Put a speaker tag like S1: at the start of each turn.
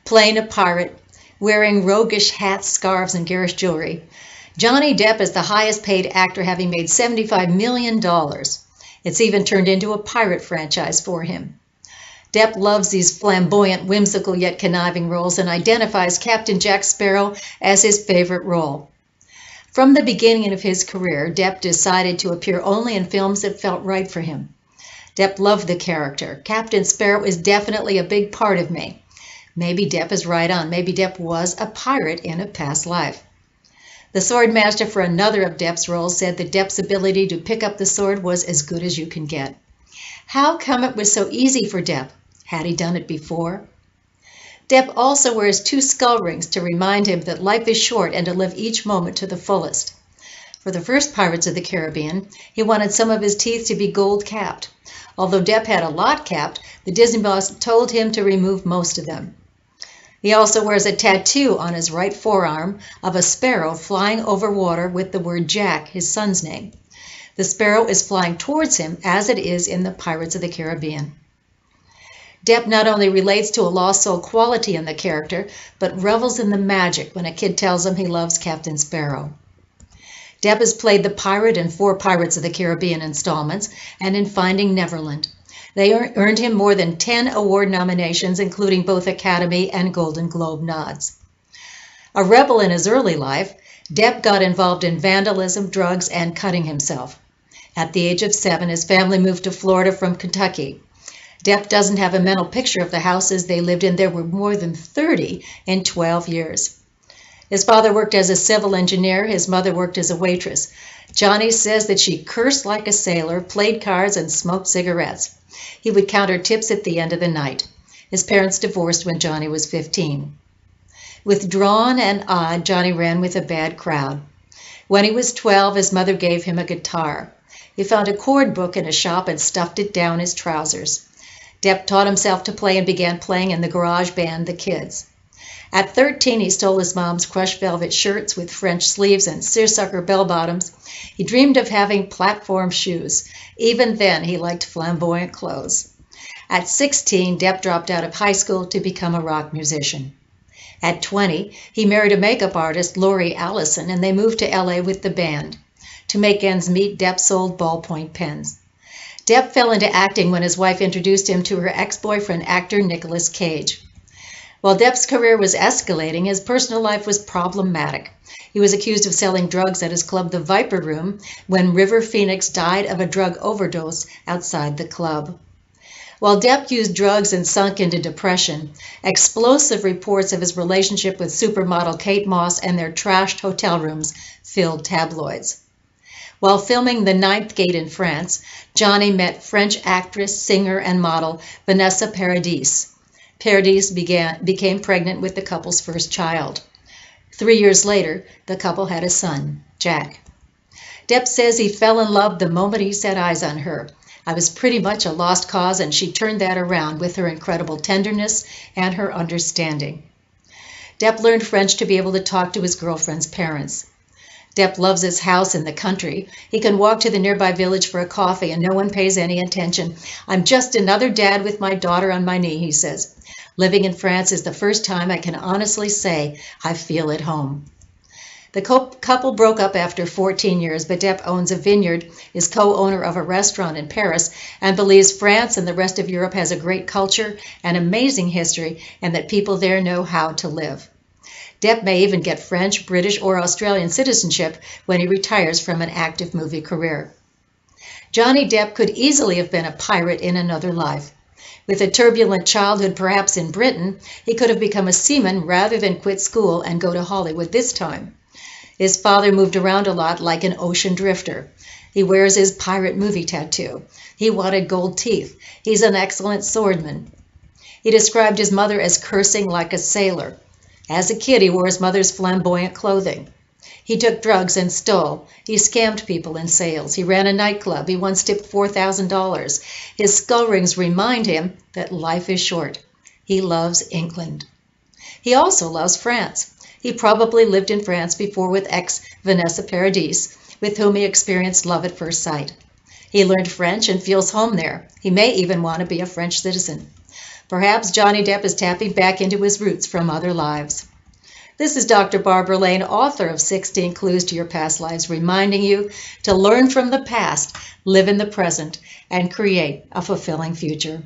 S1: playing a pirate, wearing roguish hats, scarves, and garish jewelry. Johnny Depp is the highest paid actor, having made $75 million. It's even turned into a pirate franchise for him. Depp loves these flamboyant, whimsical, yet conniving roles and identifies Captain Jack Sparrow as his favorite role. From the beginning of his career, Depp decided to appear only in films that felt right for him. Depp loved the character. Captain Sparrow is definitely a big part of me. Maybe Depp is right on. Maybe Depp was a pirate in a past life. The sword master for another of Depp's roles said that Depp's ability to pick up the sword was as good as you can get. How come it was so easy for Depp? Had he done it before? Depp also wears 2 skull rings to remind him that life is short and to live each moment to the fullest. For the first Pirates of the Caribbean, he wanted some of his teeth to be gold-capped. Although Depp had a lot capped, the Disney boss told him to remove most of them. He also wears a tattoo on his right forearm of a sparrow flying over water with the word Jack, his son's name. The sparrow is flying towards him as it is in the Pirates of the Caribbean. Depp not only relates to a lost soul quality in the character, but revels in the magic when a kid tells him he loves Captain Sparrow. Depp has played the pirate in 4 Pirates of the Caribbean installments and in Finding Neverland. They earned him more than 10 award nominations, including both Academy and Golden Globe nods. A rebel in his early life, Depp got involved in vandalism, drugs, and cutting himself. At the age of 7, his family moved to Florida from Kentucky. Depp doesn't have a mental picture of the houses they lived in. There were more than 30 in 12 years. His father worked as a civil engineer. His mother worked as a waitress. Johnny says that she cursed like a sailor, played cards, and smoked cigarettes. He would count her tips at the end of the night. His parents divorced when Johnny was 15. Withdrawn and odd, Johnny ran with a bad crowd. When he was 12, his mother gave him a guitar. He found a chord book in a shop and stuffed it down his trousers. Depp taught himself to play and began playing in the garage band The Kids. At 13, he stole his mom's crushed velvet shirts with French sleeves and seersucker bell-bottoms. He dreamed of having platform shoes. Even then, he liked flamboyant clothes. At 16, Depp dropped out of high school to become a rock musician. At 20, he married a makeup artist, Lori Allison, and they moved to LA with the band. To make ends meet, Depp sold ballpoint pens. Depp fell into acting when his wife introduced him to her ex-boyfriend, actor Nicolas Cage. While Depp's career was escalating, his personal life was problematic. He was accused of selling drugs at his club, the Viper Room, when River Phoenix died of a drug overdose outside the club. While Depp used drugs and sunk into depression, explosive reports of his relationship with supermodel Kate Moss and their trashed hotel rooms filled tabloids. While filming The Ninth Gate in France, Johnny met French actress, singer, and model Vanessa Paradis. Paradis became pregnant with the couple's first child. 3 years later, the couple had a son, Jack. Depp says he fell in love the moment he set eyes on her. I was pretty much a lost cause, and she turned that around with her incredible tenderness and her understanding. Depp learned French to be able to talk to his girlfriend's parents. Depp loves his house in the country. He can walk to the nearby village for a coffee and no one pays any attention. I'm just another dad with my daughter on my knee, he says. Living in France is the first time I can honestly say I feel at home. The couple broke up after 14 years, but Depp owns a vineyard, is co-owner of a restaurant in Paris, and believes France and the rest of Europe has a great culture and amazing history, and that people there know how to live. Depp may even get French, British, or Australian citizenship when he retires from an active movie career. Johnny Depp could easily have been a pirate in another life. With a turbulent childhood, perhaps in Britain, he could have become a seaman rather than quit school and go to Hollywood this time. His father moved around a lot like an ocean drifter. He wears his pirate movie tattoo. He wanted gold teeth. He's an excellent swordsman. He described his mother as cursing like a sailor. As a kid, he wore his mother's flamboyant clothing. He took drugs and stole. He scammed people in sales. He ran a nightclub. He once tipped $4,000. His skull rings remind him that life is short. He loves England. He also loves France. He probably lived in France before with ex-Vanessa Paradis, with whom he experienced love at first sight. He learned French and feels home there. He may even want to be a French citizen. Perhaps Johnny Depp is tapping back into his roots from other lives. This is Dr. Barbara Lane, author of 16 Clues to Your Past Lives, reminding you to learn from the past, live in the present, and create a fulfilling future.